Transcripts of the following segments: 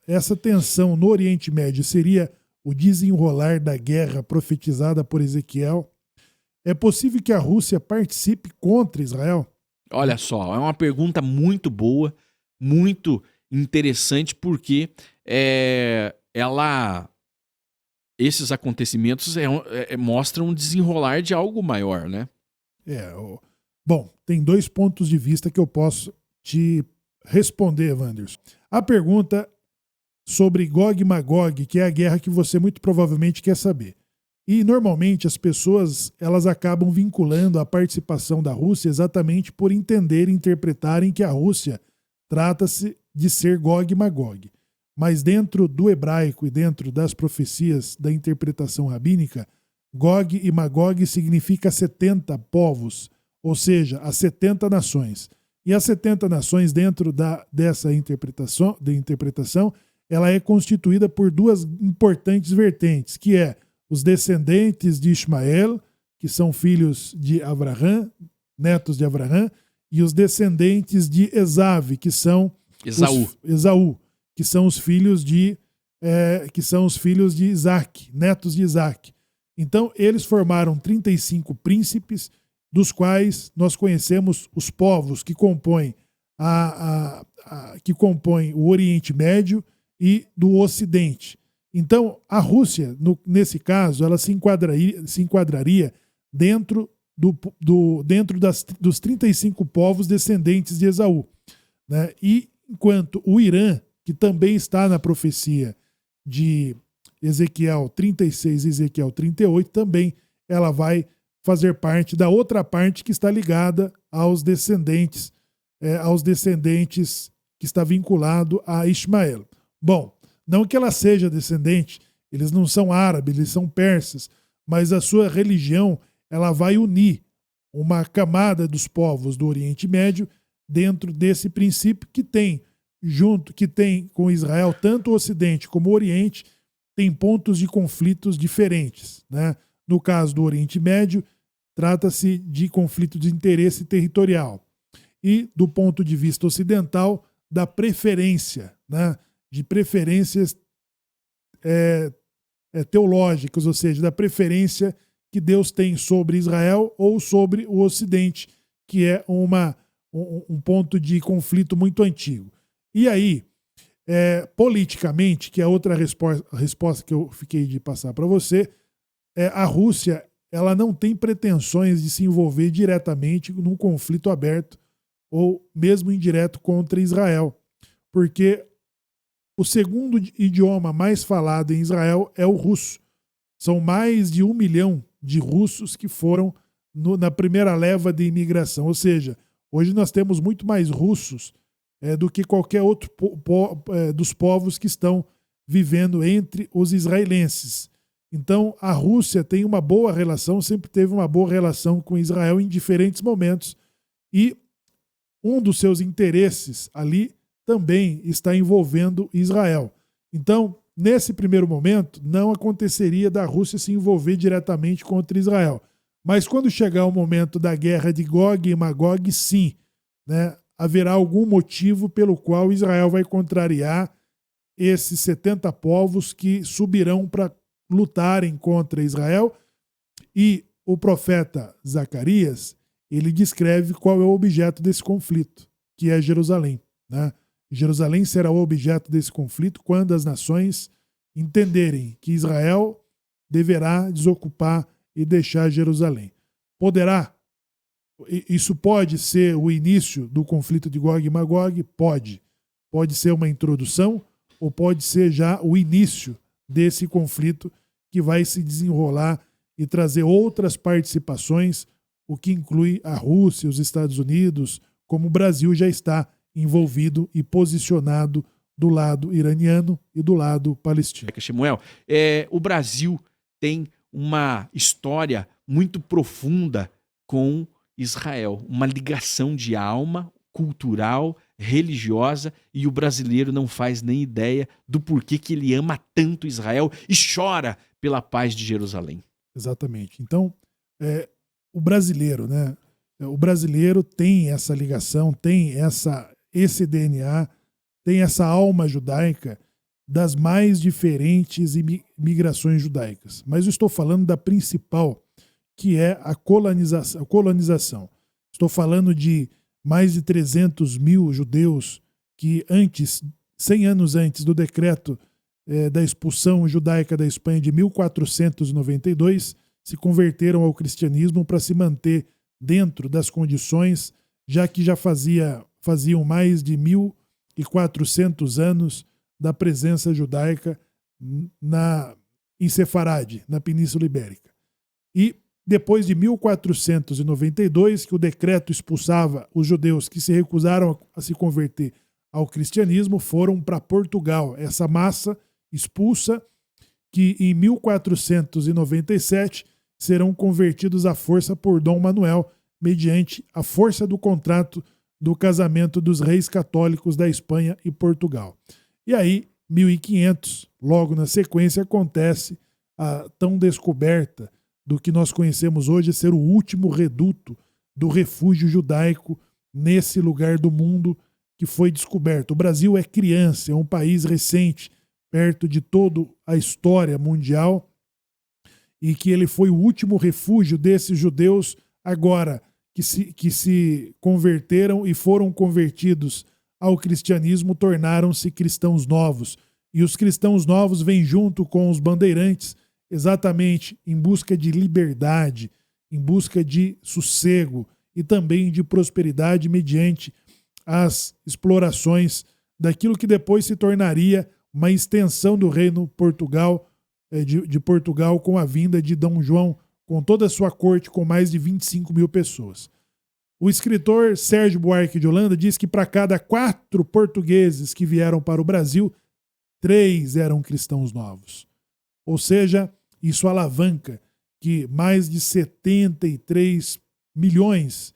essa tensão no Oriente Médio seria o desenrolar da guerra profetizada por Ezequiel? É possível que a Rússia participe contra Israel? Olha só, é uma pergunta muito boa, muito interessante, porque esses acontecimentos mostram um desenrolar de algo maior, né? Bom, tem 2 pontos de vista que eu posso te responder, Wanderson. A pergunta sobre Gog e Magog, que é a guerra que você muito provavelmente quer saber. E normalmente as pessoas elas acabam vinculando a participação da Rússia exatamente por entender e interpretarem que a Rússia trata-se de ser Gog e Magog. Mas dentro do hebraico e dentro das profecias da interpretação rabínica, Gog e Magog significa 70 povos, ou seja, as 70 nações. E as 70 nações dentro dessa interpretação, ela é constituída por 2 importantes vertentes, que é os descendentes de Ismael, que são filhos de Abraão, netos de Abraão, e os descendentes de Esav, que são Esaú, que são os filhos de Isaac, netos de Isaac. Então, eles formaram 35 príncipes, dos quais nós conhecemos os povos que compõem o Oriente Médio e do Ocidente. Então, a Rússia, nesse caso, ela se enquadraria dentro dos 35 povos descendentes de Esaú, né? E enquanto o Irã, que também está na profecia de Ezequiel 36 e Ezequiel 38, também ela vai fazer parte da outra parte que está ligada aos descendentes que está vinculado a Ismael. Bom, não que ela seja descendente, eles não são árabes, eles são persas, mas a sua religião ela vai unir uma camada dos povos do Oriente Médio dentro desse princípio que tem com Israel, tanto o Ocidente como o Oriente, tem pontos de conflitos diferentes, né? No caso do Oriente Médio, trata-se de conflito de interesse territorial. E, do ponto de vista ocidental, da preferência, né? De preferências teológicas, ou seja, da preferência que Deus tem sobre Israel ou sobre o Ocidente, que é um ponto de conflito muito antigo. E aí, politicamente, que é outra resposta que eu fiquei de passar para você, a Rússia ela não tem pretensões de se envolver diretamente num conflito aberto ou mesmo indireto contra Israel, porque o segundo idioma mais falado em Israel é o russo. São mais de 1 milhão de russos que foram na primeira leva de imigração, ou seja, hoje nós temos muito mais russos do que qualquer outro dos povos que estão vivendo entre os israelenses. Então, a Rússia tem uma boa relação, sempre teve uma boa relação com Israel em diferentes momentos. E um dos seus interesses ali também está envolvendo Israel. Então, nesse primeiro momento, não aconteceria da Rússia se envolver diretamente contra Israel. Mas quando chegar o momento da guerra de Gog e Magog, sim, né, haverá algum motivo pelo qual Israel vai contrariar esses 70 povos que subirão para lutarem contra Israel. E o profeta Zacarias, ele descreve qual é o objeto desse conflito, que é Jerusalém, né? Jerusalém será o objeto desse conflito quando as nações entenderem que Israel deverá desocupar e deixar Jerusalém. Isso pode ser o início do conflito de Gog e Magog? Pode. Pode ser uma introdução ou pode ser já o início desse conflito que vai se desenrolar e trazer outras participações, o que inclui a Rússia, os Estados Unidos, como o Brasil já está envolvido e posicionado do lado iraniano e do lado palestino. Shemuel, o Brasil tem uma história muito profunda com Israel, uma ligação de alma, cultural, religiosa, e o brasileiro não faz nem ideia do porquê que ele ama tanto Israel e chora pela paz de Jerusalém. Exatamente. Então, o brasileiro, né? O brasileiro tem essa ligação, tem esse DNA, tem essa alma judaica das mais diferentes migrações judaicas. Mas eu estou falando da principal, que é a colonização. Estou falando de mais de 300 mil judeus que 100 anos antes do decreto da expulsão judaica da Espanha de 1492, se converteram ao cristianismo para se manter dentro das condições, já que já faziam mais de 1.400 anos da presença judaica em Sefarade, na Península Ibérica. E depois de 1492, que o decreto expulsava os judeus que se recusaram a se converter ao cristianismo, foram para Portugal. Essa massa expulsa, que em 1497 serão convertidos à força por Dom Manuel, mediante a força do contrato do casamento dos reis católicos da Espanha e Portugal. E aí, 1500, logo na sequência, acontece a tão descoberta do que nós conhecemos hoje ser o último reduto do refúgio judaico nesse lugar do mundo que foi descoberto. O Brasil é criança, é um país recente, perto de toda a história mundial, e que ele foi o último refúgio desses judeus agora que se converteram e foram convertidos ao cristianismo, tornaram-se cristãos novos. E os cristãos novos vêm junto com os bandeirantes exatamente em busca de liberdade, em busca de sossego e também de prosperidade mediante as explorações daquilo que depois se tornaria uma extensão do reino de Portugal com a vinda de Dom João, com toda a sua corte, com mais de 25 mil pessoas. O escritor Sérgio Buarque de Holanda diz que para cada 4 portugueses que vieram para o Brasil, 3 eram cristãos novos. Ou seja, isso alavanca que mais de 73 milhões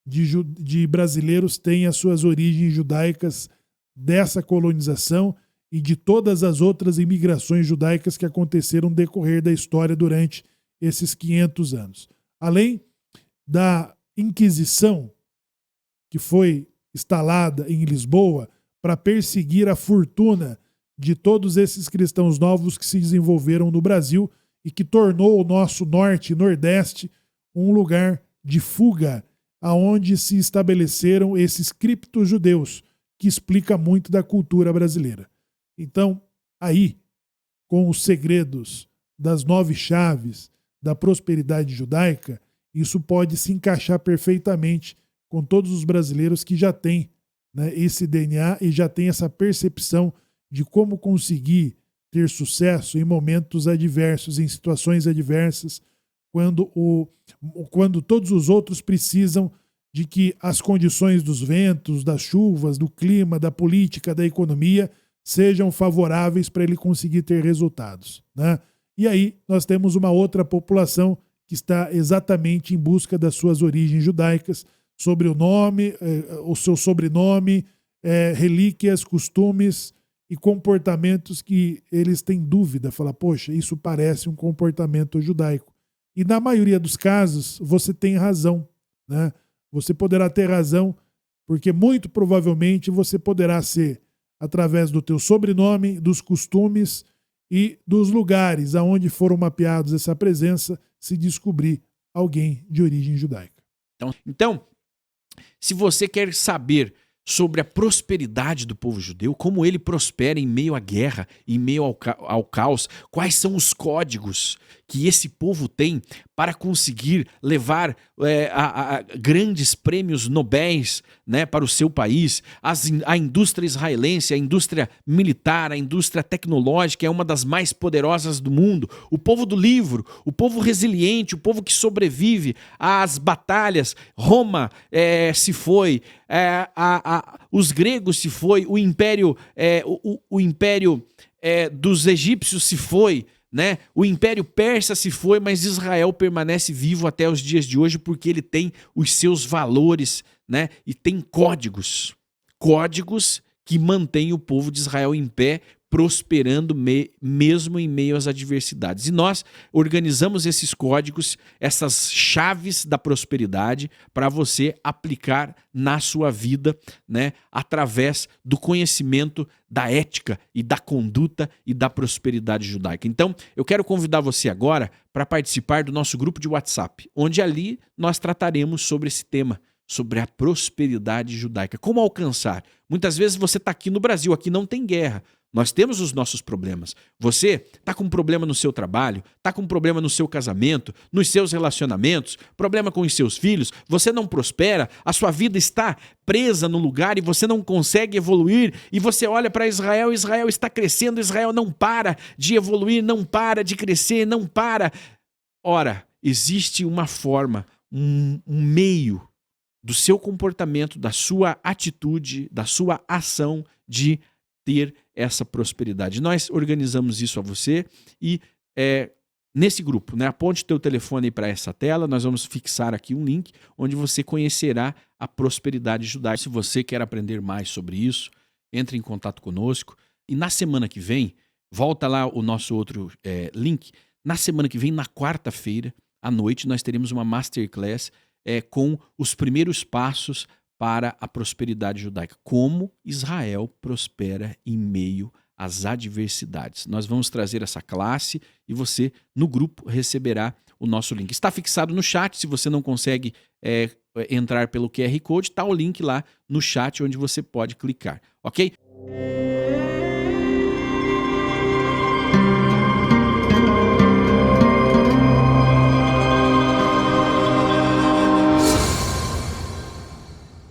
de brasileiros têm as suas origens judaicas dessa colonização e de todas as outras imigrações judaicas que aconteceram no decorrer da história durante esses 500 anos. Além da Inquisição, que foi instalada em Lisboa para perseguir a fortuna de todos esses cristãos novos que se desenvolveram no Brasil e que tornou o nosso norte e nordeste um lugar de fuga aonde se estabeleceram esses cripto-judeus, que explica muito da cultura brasileira. Então, aí, com os segredos das 9 chaves da prosperidade judaica, isso pode se encaixar perfeitamente com todos os brasileiros que já têm, né, esse DNA e já têm essa percepção de como conseguir ter sucesso em momentos adversos, em situações adversas, quando todos os outros precisam de que as condições dos ventos, das chuvas, do clima, da política, da economia sejam favoráveis para ele conseguir ter resultados, né? E aí nós temos uma outra população que está exatamente em busca das suas origens judaicas, sobre o nome, o seu sobrenome, relíquias, costumes e comportamentos que eles têm dúvida, fala, poxa, isso parece um comportamento judaico. E na maioria dos casos você tem razão, né? Você poderá ter razão, porque muito provavelmente você poderá ser, através do teu sobrenome, dos costumes e dos lugares aonde foram mapeados essa presença, se descobrir alguém de origem judaica. Então, se você quer saber sobre a prosperidade do povo judeu, como ele prospera em meio à guerra, em meio ao caos, quais são os códigos que esse povo tem para conseguir levar a grandes prêmios nobéis, né, para o seu país. A indústria israelense, a indústria militar, a indústria tecnológica é uma das mais poderosas do mundo. O povo do livro, o povo resiliente, o povo que sobrevive às batalhas. Roma se foi, os gregos se foi, o império, o império dos egípcios se foi, né? O Império Persa se foi, mas Israel permanece vivo até os dias de hoje porque ele tem os seus valores, né? E tem códigos que mantêm o povo de Israel em pé prosperando mesmo em meio às adversidades. E nós organizamos esses códigos, essas chaves da prosperidade para você aplicar na sua vida, né, através do conhecimento da ética e da conduta e da prosperidade judaica. Então, eu quero convidar você agora para participar do nosso grupo de WhatsApp, onde ali nós trataremos sobre esse tema, sobre a prosperidade judaica. Como alcançar? Muitas vezes você está aqui no Brasil, aqui não tem guerra. Nós temos os nossos problemas. Você está com um problema no seu trabalho, está com um problema no seu casamento, nos seus relacionamentos, problema com os seus filhos, você não prospera, a sua vida está presa no lugar e você não consegue evoluir, e você olha para Israel, Israel está crescendo, Israel não para de evoluir, não para de crescer, não para. Ora, existe uma forma, um meio do seu comportamento, da sua atitude, da sua ação de ter essa prosperidade. Nós organizamos isso a você e nesse grupo, né, aponte teu telefone aí para essa tela, nós vamos fixar aqui um link onde você conhecerá a prosperidade judaica. Se você quer aprender mais sobre isso, entre em contato conosco e na semana que vem, volta lá o nosso outro link, na semana que vem, na quarta-feira, à noite, nós teremos uma masterclass com os primeiros passos para a prosperidade judaica. Como Israel prospera em meio às adversidades. Nós vamos trazer essa classe e você, no grupo, receberá o nosso link. Está fixado no chat, se você não consegue entrar pelo QR Code, está o link lá no chat onde você pode clicar, ok?